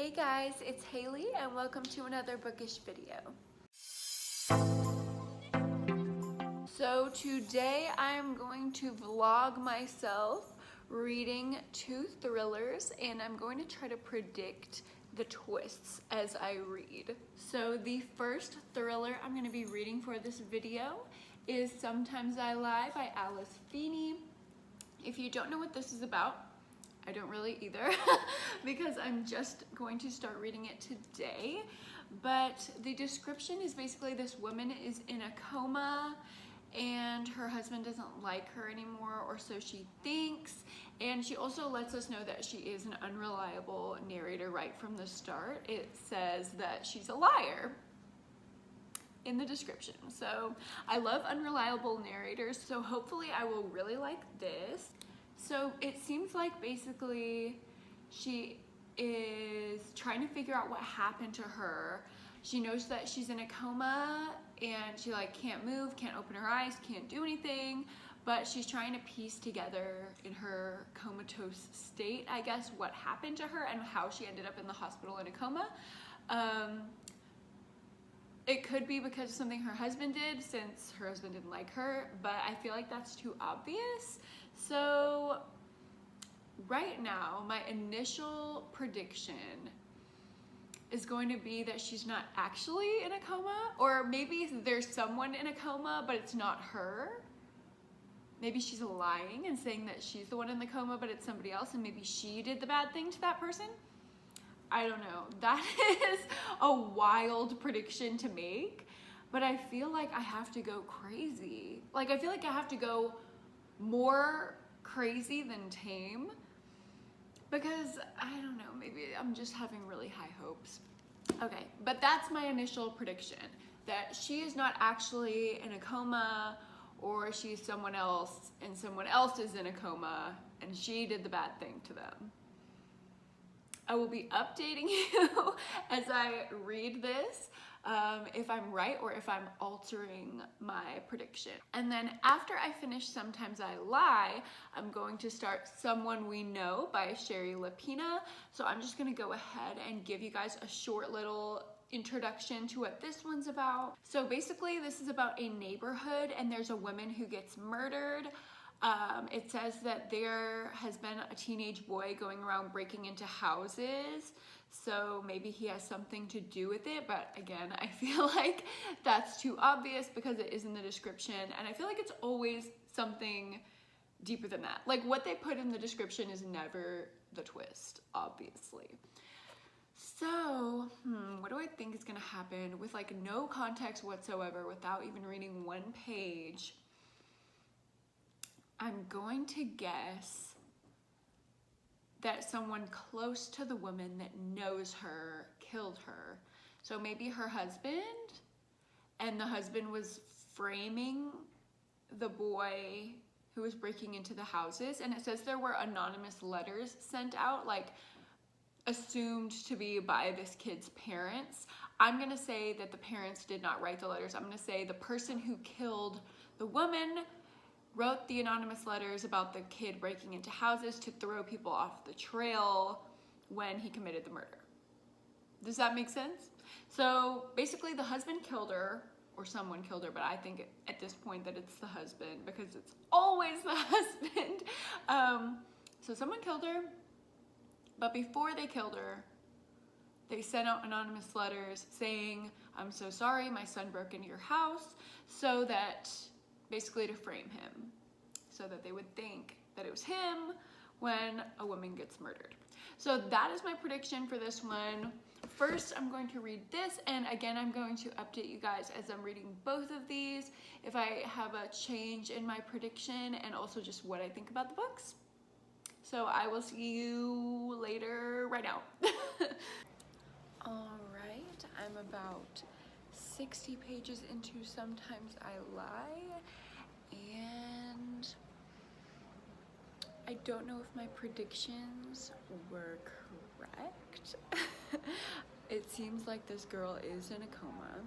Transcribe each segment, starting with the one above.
Hey guys, it's Haley and welcome to another bookish video. So today I'm going to vlog myself reading 2 thrillers and I'm going to try to predict the twists as I read. So the first thriller I'm going to be reading for this video is Sometimes I Lie by Alice Feeney. If you don't know what this is about, I don't really either because I'm just going to start reading it today. But the description is basically this woman is in a coma and her husband doesn't like her anymore, or so she thinks. And she also lets us know that she is an unreliable narrator right from the start. It says that she's a liar in the description. So I love unreliable narrators, so hopefully I will really like this. So it seems like basically she is trying to figure out what happened to her. She knows that she's in a coma and she can't move, can't open her eyes, can't do anything, but she's trying to piece together in her comatose state, I guess, what happened to her and how she ended up in the hospital in a coma. It could be because of something her husband did, since her husband didn't like her, but I feel like that's too obvious. So right now, my initial prediction is going to be that she's not actually in a coma, or maybe there's someone in a coma, but it's not her. Maybe she's lying and saying that she's the one in the coma, but it's somebody else, and maybe she did the bad thing to that person. I don't know. That is a wild prediction to make, but I feel like I have to go crazy. I feel like I have to go more crazy than tame, because I don't know, maybe I'm just having really high hopes. Okay, but that's my initial prediction, that she is not actually in a coma, or she's someone else and someone else is in a coma and she did the bad thing to them. I will be updating you as I read this, if I'm right or if I'm altering my prediction. And then after I finish Sometimes I Lie, I'm going to start Someone We Know by Shari Lapena. So I'm just gonna go ahead and give you guys a short little introduction to what this one's about. So basically this is about a neighborhood and there's a woman who gets murdered. It says that there has been a teenage boy going around breaking into houses, so maybe he has something to do with it, but again, I feel like that's too obvious because it is in the description, and I feel like it's always something deeper than that. What they put in the description is never the twist, obviously. So, what do I think is gonna happen with no context whatsoever, without even reading one page? I'm going to guess that someone close to the woman that knows her killed her. So maybe her husband, and the husband was framing the boy who was breaking into the houses. And it says there were anonymous letters sent out, assumed to be by this kid's parents. I'm gonna say that the parents did not write the letters. I'm gonna say the person who killed the woman wrote the anonymous letters about the kid breaking into houses to throw people off the trail when he committed the murder. Does that make sense? So basically the husband killed her, or someone killed her, but I think at this point that it's the husband, because it's always the husband. So someone killed her, but before they killed her, they sent out anonymous letters saying, "I'm so sorry, my son broke into your house," so that basically to frame him, so that they would think that it was him when a woman gets murdered. So that is my prediction for this one. First, I'm going to read this, and again, I'm going to update you guys as I'm reading both of these, if I have a change in my prediction, and also just what I think about the books. So I will see you later right now. All right, I'm about 60 pages into Sometimes I Lie, and I don't know if my predictions were correct. It seems like this girl is in a coma,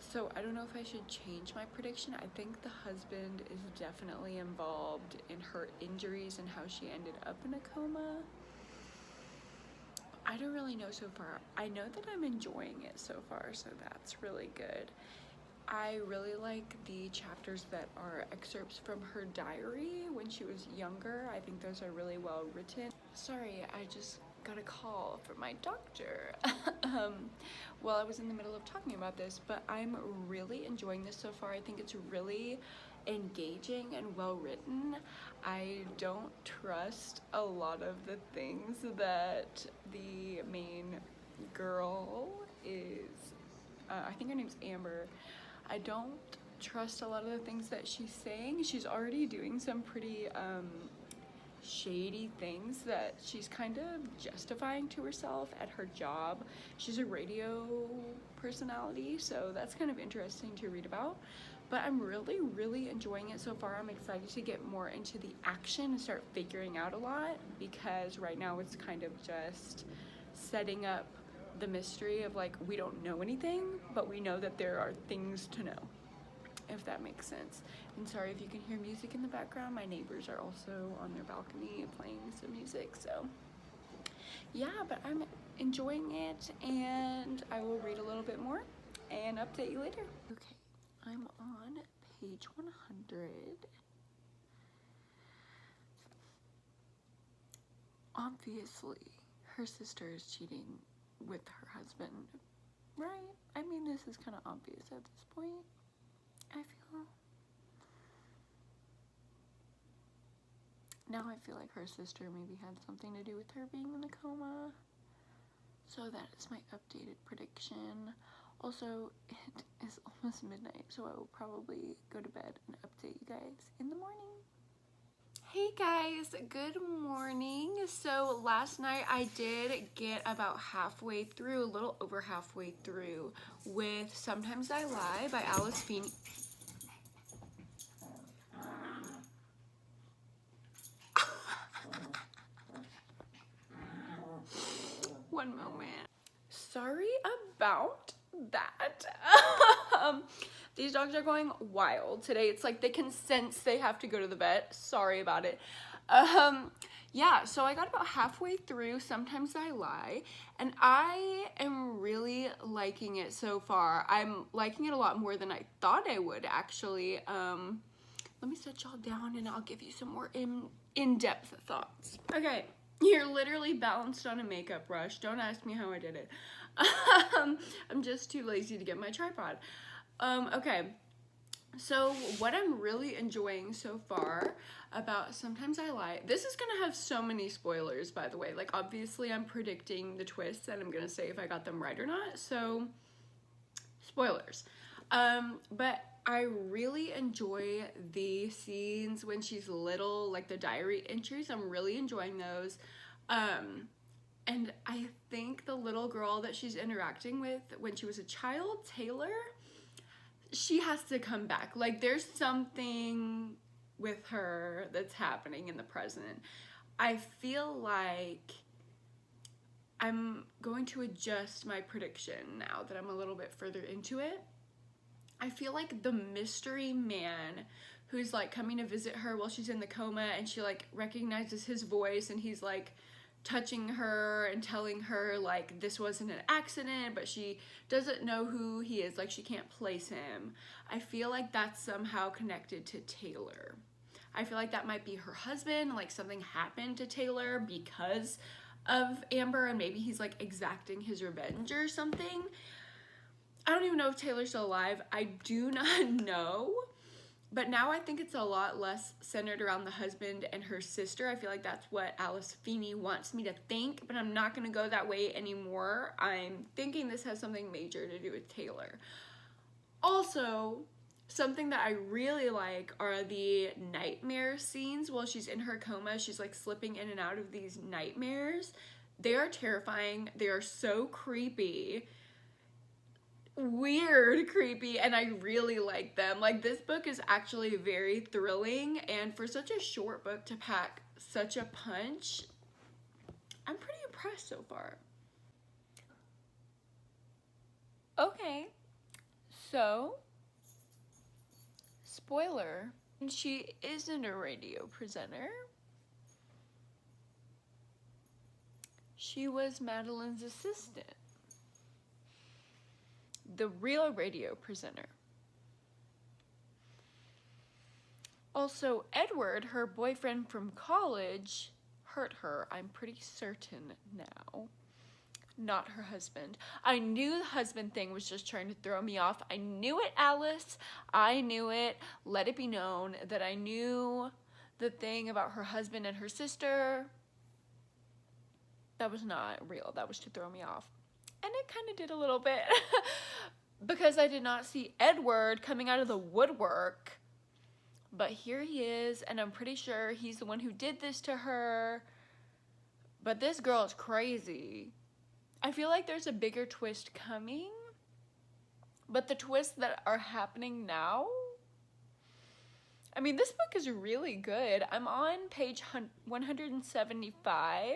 so I don't know if I should change my prediction. I think the husband is definitely involved in her injuries and how she ended up in a coma. don't really know so far. I know that I'm enjoying it so far, so that's really good. I really like the chapters that are excerpts from her diary when she was younger. I think those are really well written. Sorry, I just got a call from my doctor while I was in the middle of talking about this, but I'm really enjoying this so far. I think it's really engaging and well written. I don't trust a lot of the things that the main girl is, I think her name's Amber. I don't trust a lot of the things that she's saying. She's already doing some pretty shady things that she's kind of justifying to herself at her job. She's a radio personality, so that's kind of interesting to read about. But I'm really enjoying it so far. I'm excited to get more into the action and start figuring out a lot, because right now it's kind of just setting up the mystery of like, we don't know anything, but we know that there are things to know, if that makes sense. And sorry if you can hear music in the background. My neighbors are also on their balcony playing some music, so yeah, but I'm enjoying it, and I will read a little bit more and update you later. Okay, I'm on page 100. Obviously, her sister is cheating with her husband, right? I mean, this is kind of obvious at this point, I feel. Now I feel like her sister maybe had something to do with her being in the coma. So that is my updated prediction. Also, it is almost midnight, so I will probably go to bed and update you guys in the morning. Hey guys, good morning. So last night I did get about halfway through, a little over halfway through, with Sometimes I Lie by Feeney. One moment. Sorry about that. These dogs are going wild today. It's like they can sense they have to go to the vet. Sorry about it. Yeah, so I got about halfway through Sometimes I Lie, and I am really liking it so far. I'm liking it a lot more than I thought I would, actually. Let me set y'all down and I'll give you some more in-depth thoughts. Okay, you're literally balanced on a makeup brush. Don't ask me how I did it. I'm just too lazy to get my tripod. Okay, so what I'm really enjoying so far about Sometimes I Lie, this is gonna have so many spoilers, by the way. Like, obviously I'm predicting the twists and I'm gonna say if I got them right or not, so spoilers. But I really enjoy the scenes when she's little, like the diary entries. I'm really enjoying those. And I think the little girl that she's interacting with when she was a child, Taylor, she has to come back. Like, there's something with her that's happening in the present. I feel like I'm going to adjust my prediction now that I'm a little bit further into it. I feel like the mystery man who's like coming to visit her while she's in the coma, and she like recognizes his voice, and he's like touching her and telling her like this wasn't an accident, but she doesn't know who he is, like she can't place him. I feel like that's somehow connected to Taylor. I feel like that might be her husband, like something happened to Taylor because of Amber, and maybe he's like exacting his revenge or something. I don't even know if Taylor's still alive. I do not know. But now I think it's a lot less centered around the husband and her sister. I feel like that's what Feeney wants me to think, but I'm not going to go that way anymore. I'm thinking this has something major to do with Taylor. Also, something that I really like are the nightmare scenes while she's in her coma. She's like slipping in and out of these nightmares. They are terrifying. They are so creepy. Weird, creepy, and I really like them. Like, this book is actually very thrilling, and for such a short book to pack such a punch, I'm pretty impressed so far. Okay, so spoiler, she isn't a radio presenter. She was Madeline's assistant. The real radio presenter. Also, Edward, her boyfriend from college, hurt her, I'm pretty certain now. Not her husband. I knew the husband thing was just trying to throw me off. I knew it, Alice. I knew it. Let it be known that I knew the thing about her husband and her sister. That was not real. That was to throw me off. And it kind of did a little bit. Because I did not see Edward coming out of the woodwork. But here he is, and I'm pretty sure he's the one who did this to her. But this girl is crazy. I feel like there's a bigger twist coming. But the twists that are happening now, I mean, this book is really good. I'm on page 175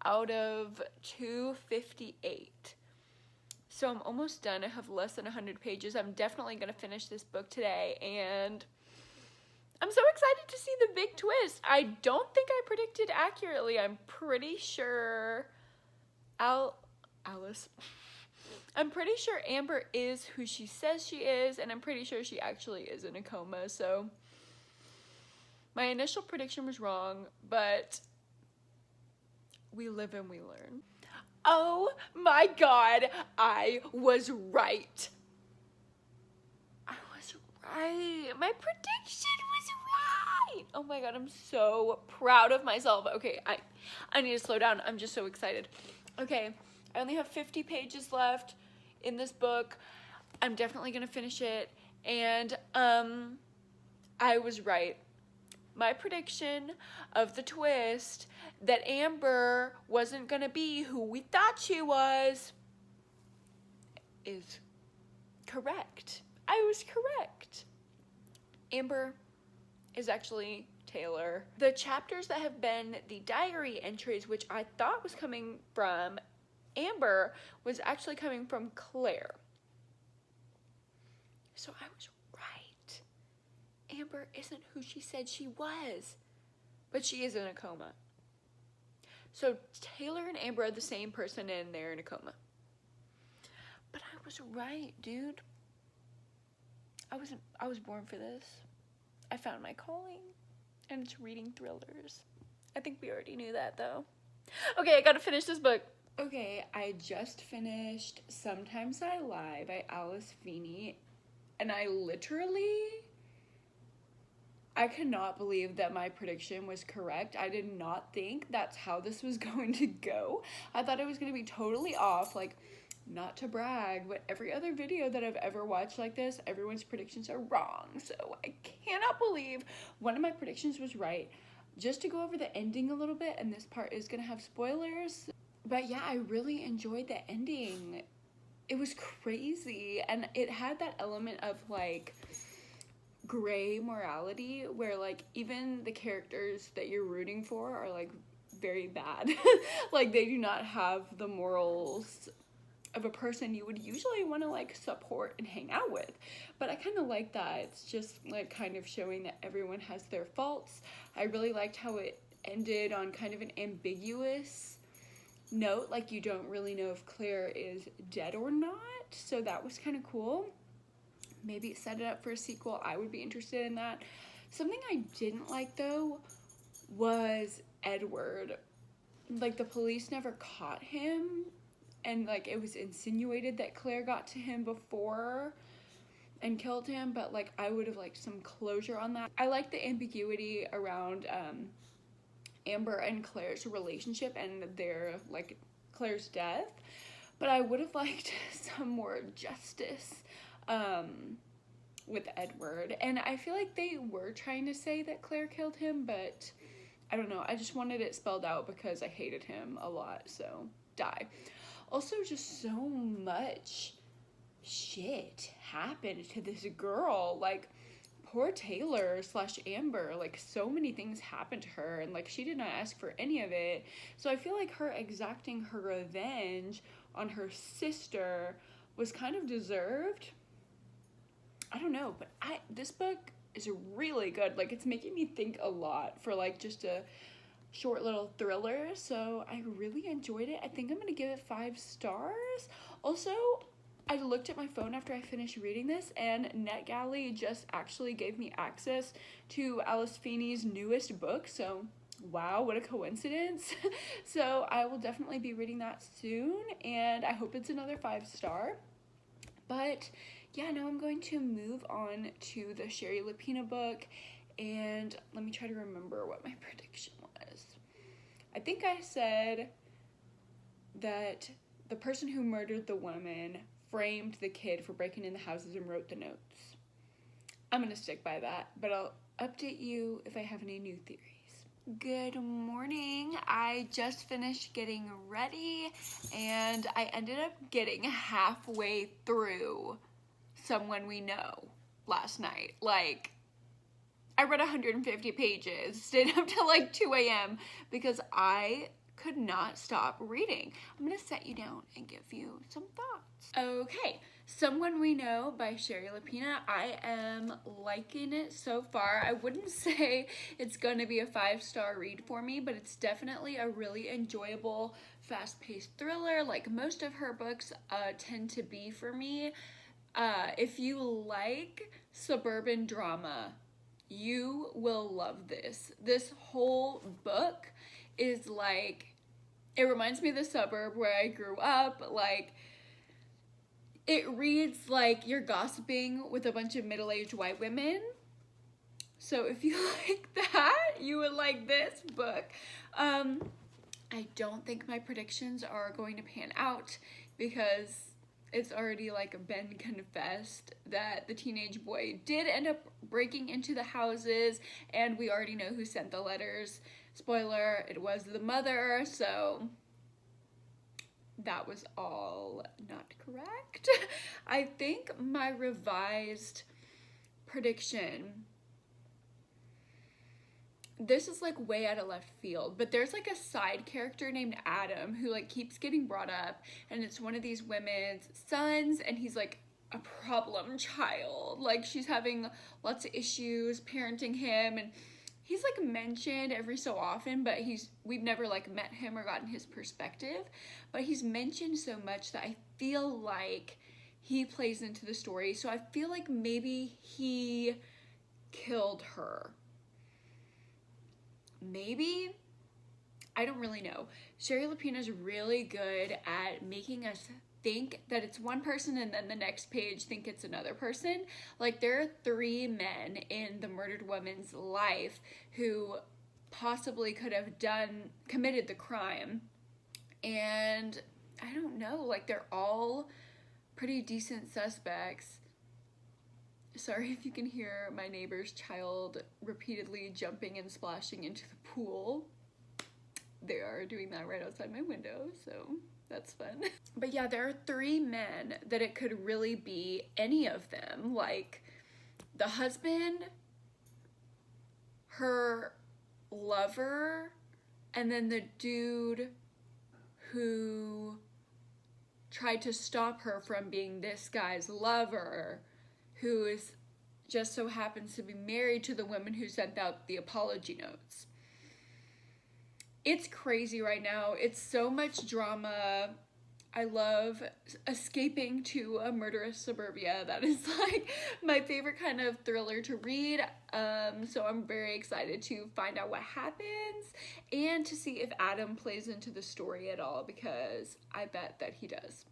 out of 258. So I'm almost done. I have less than 100 pages. I'm definitely going to finish this book today, and I'm so excited to see the big twist. I don't think I predicted accurately. I'm pretty sure Alice. I'm pretty sure Amber is who she says she is, and I'm pretty sure she actually is in a coma. So my initial prediction was wrong, but we live and we learn. Oh my God, I was right. My prediction was right. Oh my God, I'm so proud of myself. Okay, I need to slow down. I'm just so excited. Okay, I only have 50 pages left in this book. I'm definitely gonna finish it, and I was right. My prediction of the twist that Amber wasn't gonna be who we thought she was is correct. I was correct. Amber is actually Taylor. The chapters that have been the diary entries, which I thought was coming from Amber, was actually coming from Claire. So I was right. Amber isn't who she said she was, but she is in a coma. So Taylor and Amber are the same person, and they're in a coma. But I was right, dude. I was born for this. I found my calling, and it's reading thrillers. I think we already knew that, though. Okay, I gotta finish this book. Okay, I just finished Sometimes I Lie by Alice Feeney, and I cannot believe that my prediction was correct. I did not think that's how this was going to go. I thought it was going to be totally off, like, not to brag, but every other video that I've ever watched like this, everyone's predictions are wrong. So I cannot believe one of my predictions was right. Just to go over the ending a little bit, and this part is going to have spoilers. But yeah, I really enjoyed the ending. It was crazy, and it had that element of, like, gray morality where, like, even the characters that you're rooting for are, like, very bad. Like, they do not have the morals of a person you would usually want to, like, support and hang out with. But I kind of like that. It's just, like, kind of showing that everyone has their faults. I really liked how it ended on kind of an ambiguous note, like, you don't really know if Claire is dead or not, so that was kind of cool. Maybe it set it up for a sequel. I would be interested in that. Something I didn't like, though, was Edward. Like, the police never caught him, and, like, it was insinuated that Claire got to him before and killed him, but, like, I would have liked some closure on that. I like the ambiguity around Amber and Claire's relationship and their, like, Claire's death, but I would have liked some more justice with Edward. And I feel like they were trying to say that Claire killed him, but I don't know. I just wanted it spelled out because I hated him a lot, so die. Also, just so much shit happened to this girl. Like, poor Taylor / Amber, like, so many things happened to her, and, like, she did not ask for any of it. So I feel like her exacting her revenge on her sister was kind of deserved. I don't know, but this book is really good. Like, it's making me think a lot for, like, just a short little thriller, so I really enjoyed it. I think I'm gonna give it 5 stars. Also, I looked at my phone after I finished reading this, and NetGalley just actually gave me access to Alice Feeney's newest book, so wow, what a coincidence. So I will definitely be reading that soon, and I hope it's another 5-star. But yeah, now I'm going to move on to the Shari Lapena book, and let me try to remember what my prediction was. I think I said that the person who murdered the woman framed the kid for breaking in the houses and wrote the notes. I'm gonna stick by that, but I'll update you if I have any new theories. Good morning. I just finished getting ready, and I ended up getting halfway through Someone We Know last night. Like, I read 150 pages, stayed up till like 2 a.m. because I could not stop reading. I'm gonna set you down and give you some thoughts. Okay, Someone We Know by Shari Lapena. I am liking it so far. I wouldn't say it's gonna be a 5-star read for me, but it's definitely a really enjoyable, fast-paced thriller, like most of her books tend to be for me. If you like suburban drama, you will love this. This whole book is like, it reminds me of the suburb where I grew up. Like, it reads like you're gossiping with a bunch of middle-aged white women. So if you like that, you would like this book. I don't think my predictions are going to pan out because it's already like been confessed that the teenage boy did end up breaking into the houses, and we already know who sent the letters. Spoiler, it was the mother, so that was all not correct. I think my revised prediction, this is like way out of left field, but there's like a side character named Adam who like keeps getting brought up, and it's one of these women's sons, and he's like a problem child. Like, she's having lots of issues parenting him, and he's like mentioned every so often, but we've never like met him or gotten his perspective, but he's mentioned so much that I feel like he plays into the story. So I feel like maybe he killed her. Maybe? I don't really know. Shari Lapena is really good at making us think that it's one person and then the next page think it's another person. Like, there are 3 men in the murdered woman's life who possibly could have committed the crime, and I don't know, like, they're all pretty decent suspects. Sorry if you can hear my neighbor's child repeatedly jumping and splashing into the pool. They are doing that right outside my window, so that's fun. But yeah, there are 3 men that it could really be any of them. Like, the husband, her lover, and then the dude who tried to stop her from being this guy's lover, who is just so happens to be married to the woman who sent out the apology notes. It's crazy right now. It's so much drama. I love escaping to a murderous suburbia. That is like my favorite kind of thriller to read. So I'm very excited to find out what happens and to see if Adam plays into the story at all, because I bet that he does.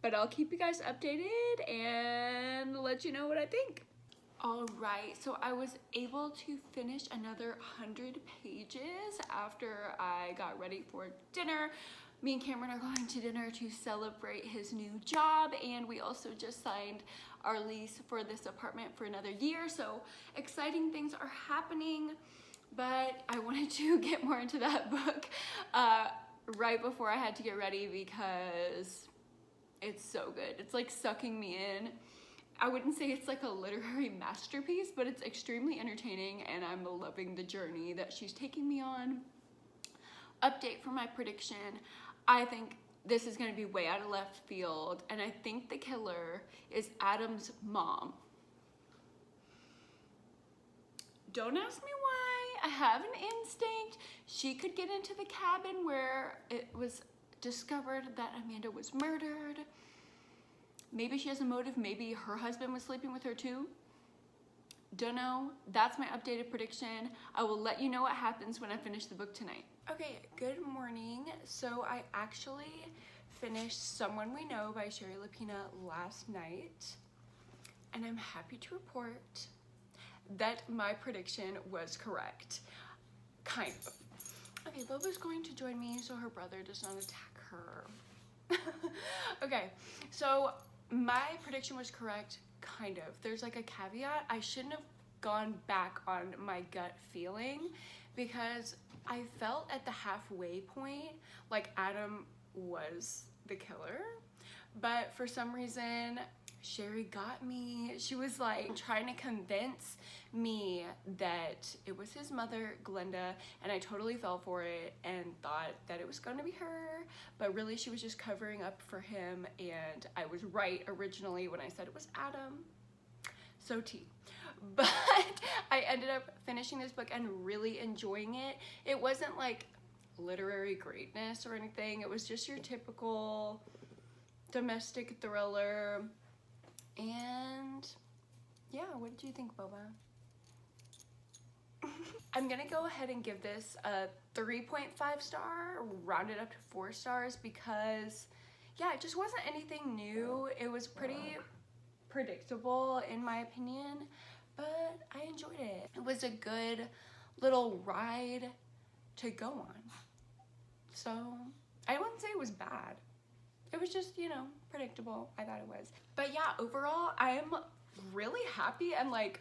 But I'll keep you guys updated and let you know what I think. All right, so I was able to finish another 100 pages after I got ready for dinner. Me and Cameron are going to dinner to celebrate his new job, and we also just signed our lease for this apartment for another year, so exciting things are happening. But I wanted to get more into that book right before I had to get ready because it's so good. It's like sucking me in. I wouldn't say it's like a literary masterpiece, but it's extremely entertaining, and I'm loving the journey that she's taking me on. Update for my prediction. I think this is gonna be way out of left field, and I think the killer is Adam's mom. Don't ask me why. I have an instinct. She could get into the cabin where it was discovered that Amanda was murdered. Maybe she has a motive. Maybe her husband was sleeping with her too. Don't know. That's my updated prediction. I will let you know what happens when I finish the book tonight. Okay, good morning. So I actually finished Someone We Know by Shari Lapena last night, and I'm happy to report that my prediction was correct. Kind of. Okay, Boba's going to join me so her brother does not attack her. Okay, so my prediction was correct, kind of. There's like a caveat. I shouldn't have gone back on my gut feeling because I felt at the halfway point like Adam was the killer, but for some reason Shari got me. She was like trying to convince me that it was his mother, Glenda, and I totally fell for it and thought that it was going to be her, but really she was just covering up for him, and I was right originally when I said it was Adam. So tea. But I ended up finishing this book and really enjoying it. It wasn't like literary greatness or anything. It was just your typical domestic thriller. And yeah, what did you think, Boba? I'm gonna go ahead and give this a 3.5 star, rounded up to 4 stars, because yeah, it just wasn't anything new. It was pretty predictable in my opinion, but I enjoyed it. It was a good little ride to go on. So I wouldn't say it was bad. It was just, you know, predictable. I thought it was. But yeah, overall, I am really happy and like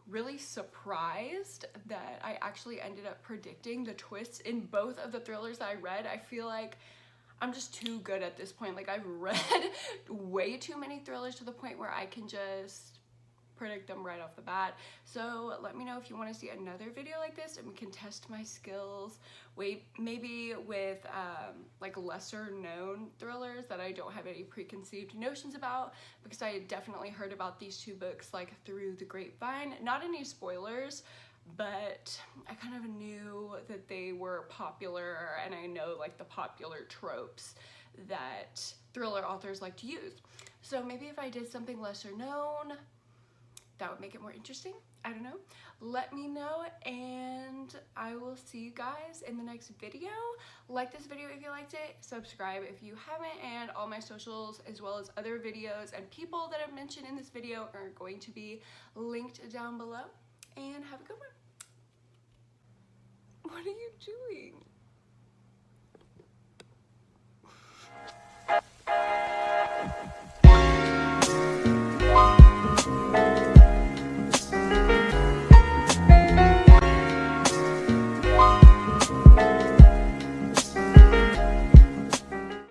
really surprised that I actually ended up predicting the twists in both of the thrillers that I read. I feel like I'm just too good at this point. Like, I've read way too many thrillers to the point where I can just predict them right off the bat. So let me know if you want to see another video like this and we can test my skills. Wait, maybe with like lesser known thrillers that I don't have any preconceived notions about, because I had definitely heard about these two books like through the grapevine. Not any spoilers, but I kind of knew that they were popular, and I know like the popular tropes that thriller authors like to use. So maybe if I did something lesser known, that would make it more interesting. I don't know. Let me know, and I will see you guys in the next video. Like this video if you liked it, subscribe if you haven't, and all my socials as well as other videos and people that I've mentioned in this video are going to be linked down below. And have a good one. What are you doing?